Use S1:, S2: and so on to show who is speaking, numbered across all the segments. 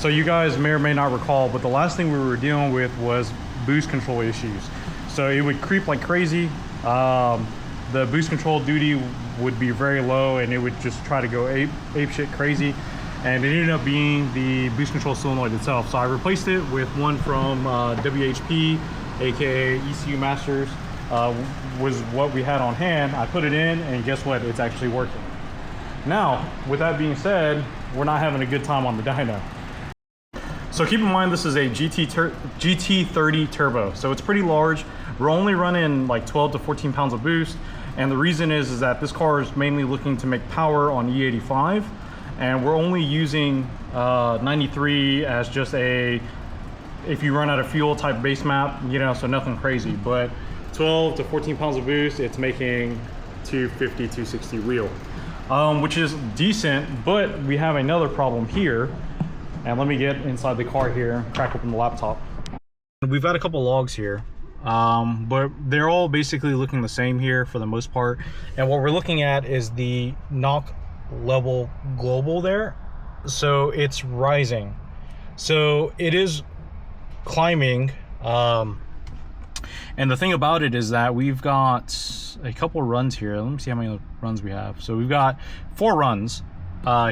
S1: So you guys may or may not recall, but the last thing we were dealing with was boost control issues. So it would creep like crazy. The boost control duty would be very low and it would just try to go ape shit crazy. And it ended up being the boost control solenoid itself. So I replaced it with one from WHP, aka ECU Masters, was what we had on hand. I put it in and guess what? It's actually working. Now, with that being said, we're not having a good time on the dyno. So keep in mind this is a GT30 turbo, so it's pretty large. We're only running like 12 to 14 pounds of boost, and the reason is that this car is mainly looking to make power on E85, and we're only using 93 as just a, if you run out of fuel type base map, you know, so nothing crazy. But 12 to 14 pounds of boost, it's making 250, 260 wheel, which is decent. But we have another problem here. And let me get inside the car here, crack open the laptop. We've got a couple logs here, but they're all basically looking the same here for the most part. And what we're looking at is the knock level global there. So it's rising. So it is climbing. And the thing about it is that we've got a couple runs here. Let me see how many runs we have. So we've got 4 runs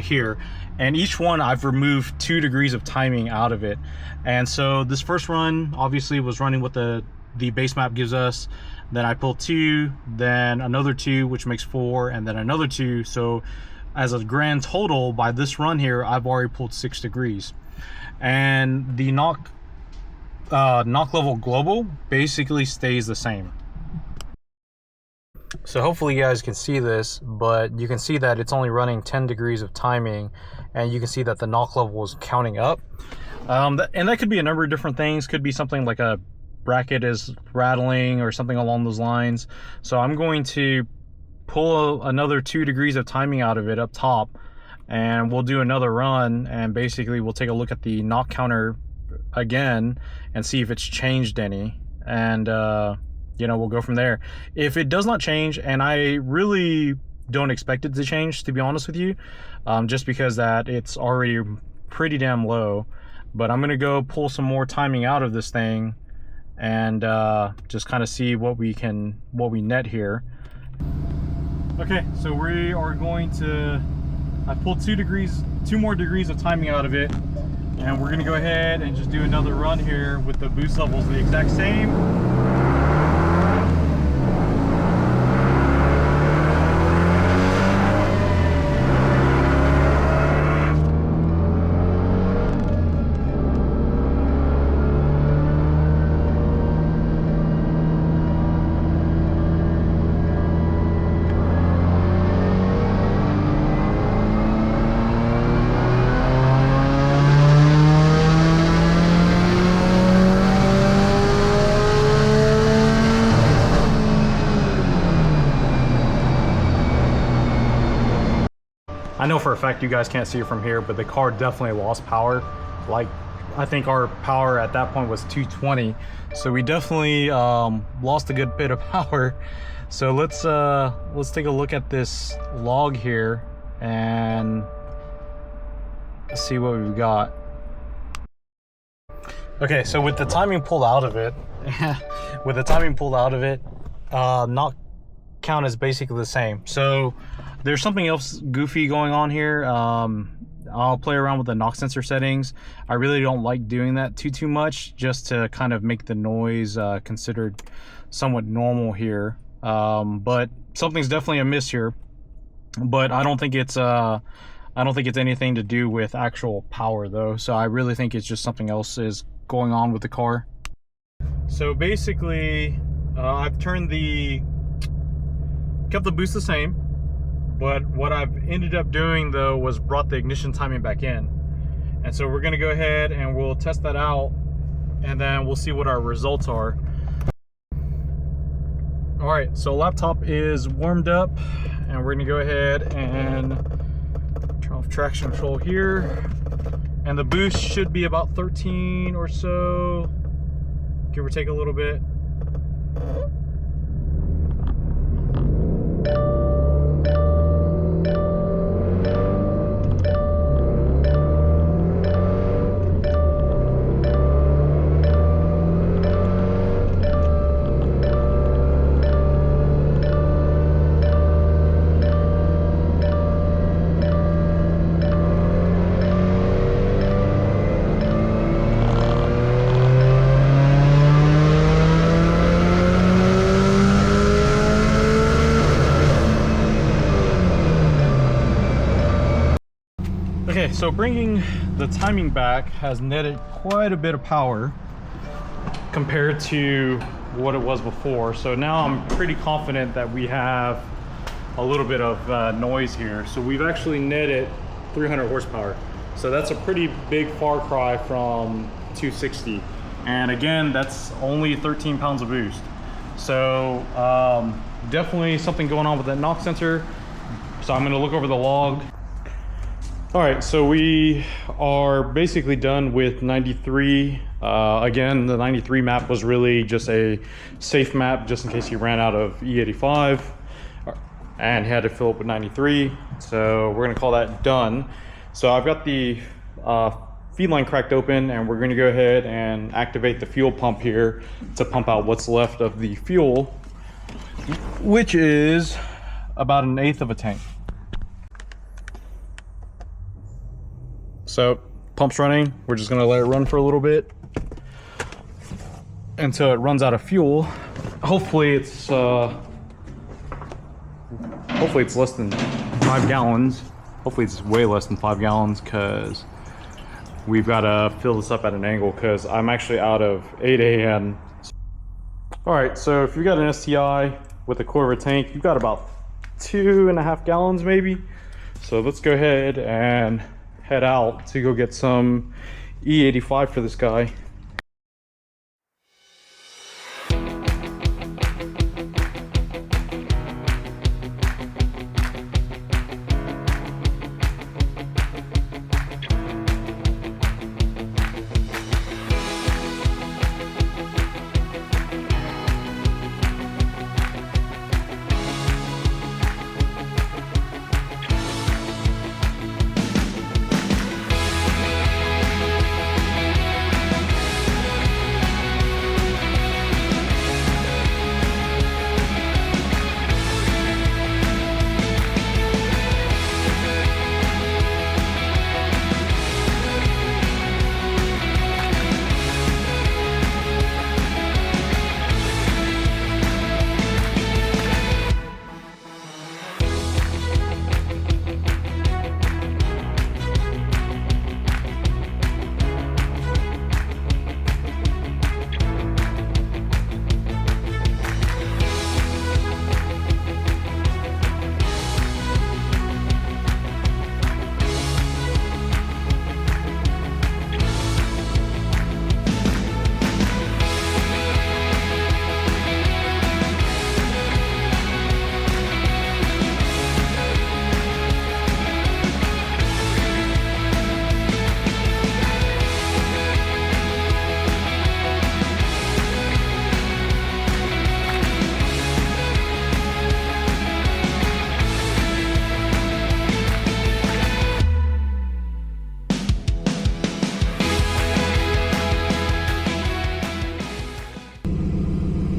S1: here, and each one I've removed 2 degrees of timing out of it. And so this first run obviously was running what the base map gives us. Then I pulled 2, then another 2, which makes 4, and then another 2. So as a grand total by this run here, I've already pulled 6 degrees. And the knock level global basically stays the same. So hopefully you guys can see this, but you can see that it's only running 10 degrees of timing, and you can see that the knock level is counting up. And that could be a number of different things. Could be something like a bracket is rattling or something along those lines. So I'm going to pull another 2 degrees of timing out of it up top, and we'll do another run, and basically we'll take a look at the knock counter again and see if it's changed any, and you know, we'll go from there. If it does not change, and I really don't expect it to change, to be honest with you, just because that it's already pretty damn low, but I'm gonna go pull some more timing out of this thing and just kind of see what we net here. Okay, so we are going to, I pulled 2 more degrees of timing out of it, and we're gonna go ahead and just do another run here with the boost levels the exact same. I know for a fact you guys can't see it from here, but the car definitely lost power. Like, I think our power at that point was 220, so we definitely lost a good bit of power. So let's take a look at this log here and see what we've got. Okay, so with the timing pulled out of it, knock count is basically the same. So there's something else goofy going on here. I'll play around with the knock sensor settings. I really don't like doing that too much, just to kind of make the noise considered somewhat normal here. But something's definitely amiss here. But I don't think it's anything to do with actual power though. So I really think it's just something else is going on with the car. So basically, I've kept the boost the same. But what I've ended up doing though was brought the ignition timing back in. And so we're gonna go ahead and we'll test that out, and then we'll see what our results are. All right, so laptop is warmed up, and we're gonna go ahead and turn off traction control here. And the boost should be about 13 or so, give or take a little bit. Okay, so bringing the timing back has netted quite a bit of power compared to what it was before. So now I'm pretty confident that we have a little bit of noise here. So we've actually netted 300 horsepower. So that's a pretty big far cry from 260. And again, that's only 13 pounds of boost. So definitely something going on with that knock sensor. So I'm gonna look over the log. All right, so we are basically done with 93. Again, the 93 map was really just a safe map just in case he ran out of E85 and had to fill up with 93. So we're gonna call that done. So I've got the feed line cracked open, and we're gonna go ahead and activate the fuel pump here to pump out what's left of the fuel, which is about 1/8 of a tank. So pump's running. We're just gonna let it run for a little bit until it runs out of fuel. Hopefully it's less than 5 gallons. Hopefully it's way less than 5 gallons, because we've got to fill this up at an angle because I'm actually out of 8 AN. All right, so if you've got an STI with a quarter of a tank, you've got about 2.5 gallons maybe. So let's go ahead and head out to go get some E85 for this guy.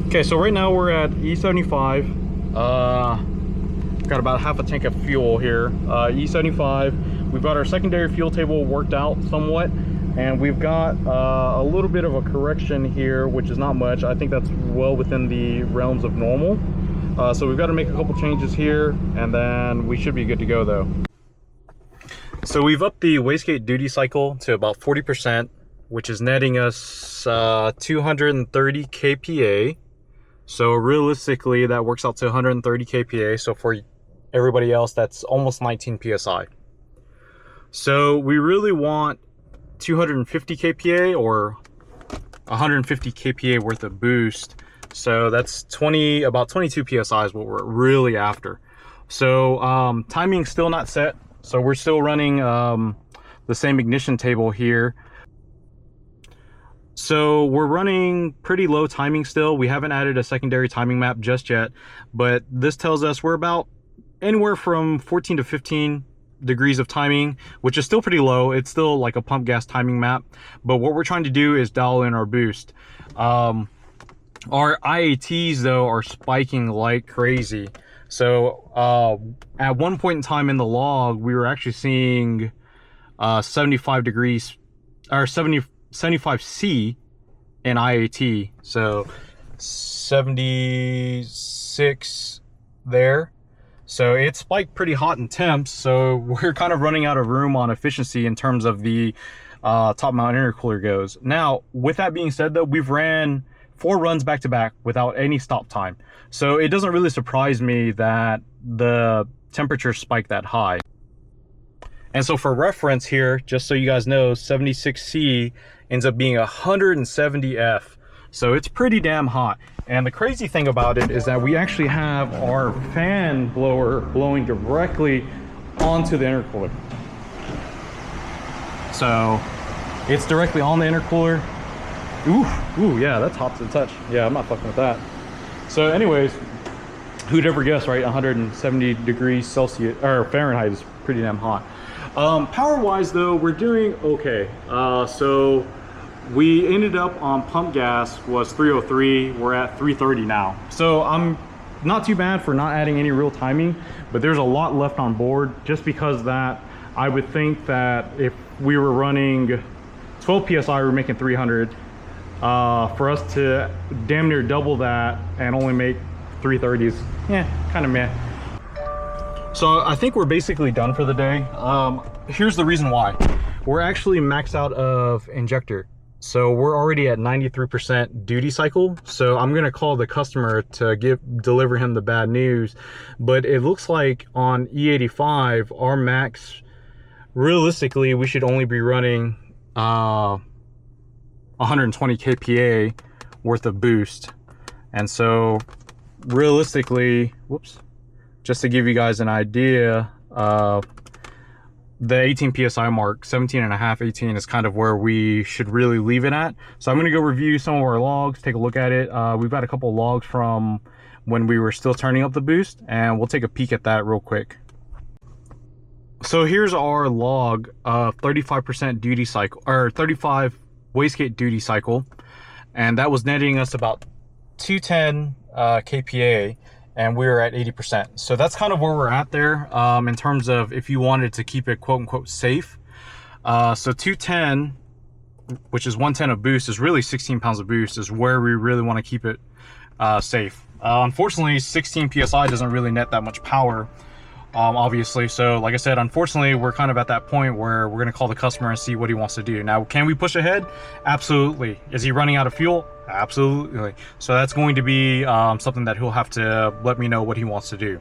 S1: Okay, so right now we're at E75. Got about half a tank of fuel here. E75. We've got our secondary fuel table worked out somewhat, and we've got a little bit of a correction here, which is not much. I think that's well within the realms of normal. So we've got to make a couple changes here, and then we should be good to go though. So we've upped the wastegate duty cycle to about 40%, which is netting us 230 kPa. So realistically, that works out to 130 kPa. So for everybody else, that's almost 19 PSI. So we really want 250 kPa or 150 kPa worth of boost. So that's about 22 PSI is what we're really after. So timing's still not set. So we're still running the same ignition table here. So we're running pretty low timing still. We haven't added a secondary timing map just yet, but this tells us we're about anywhere from 14 to 15 degrees of timing, which is still pretty low. It's still like a pump gas timing map, but what we're trying to do is dial in our boost. Our IATs though are spiking like crazy. So at one point in time in the log, we were actually seeing 75 degrees or 75C in IAT, so 76 there. So it spiked pretty hot in temps. So we're kind of running out of room on efficiency in terms of the top mount intercooler goes. Now, with that being said though, we've ran 4 runs back to back without any stop time. So it doesn't really surprise me that the temperature spiked that high. And so for reference here, just so you guys know, 76C ends up being 170F. So it's pretty damn hot. And the crazy thing about it is that we actually have our fan blower blowing directly onto the intercooler. So it's directly on the intercooler. Ooh, yeah, that's hot to the touch. Yeah, I'm not fucking with that. So anyways, who'd ever guess, right? 170 degrees Celsius or Fahrenheit is pretty damn hot. Power wise though, we're doing okay. So we ended up on pump gas was 303. We're at 330 now. So I'm not too bad for not adding any real timing, but there's a lot left on board just because that I would think that if we were running 12 PSI, we're making 300. For us to damn near double that and only make 330s, yeah, kind of meh. So I think we're basically done for the day. Here's the reason why. We're actually maxed out of injector. So we're already at 93% duty cycle. So I'm gonna call the customer to deliver him the bad news. But it looks like on E85, our max, realistically, we should only be running 120 kPa worth of boost. And so realistically, whoops, just to give you guys an idea, the 18 PSI mark, 17 and a half, 18 is kind of where we should really leave it at. So I'm gonna go review some of our logs, take a look at it. We've got a couple of logs from when we were still turning up the boost, and we'll take a peek at that real quick. So here's our log of 35% duty cycle, or 35 wastegate duty cycle, and that was netting us about 210 kPa, and we were at 80%. So that's kind of where we're at there in terms of if you wanted to keep it quote unquote safe. So 210, which is 110 of boost, is really 16 pounds of boost, is where we really want to keep it safe. Unfortunately, 16 PSI doesn't really net that much power, obviously. So like I said, unfortunately, we're kind of at that point where we're going to call the customer and see what he wants to do. Now, can we push ahead? Absolutely. Is he running out of fuel? Absolutely. So that's going to be something that he'll have to let me know what he wants to do.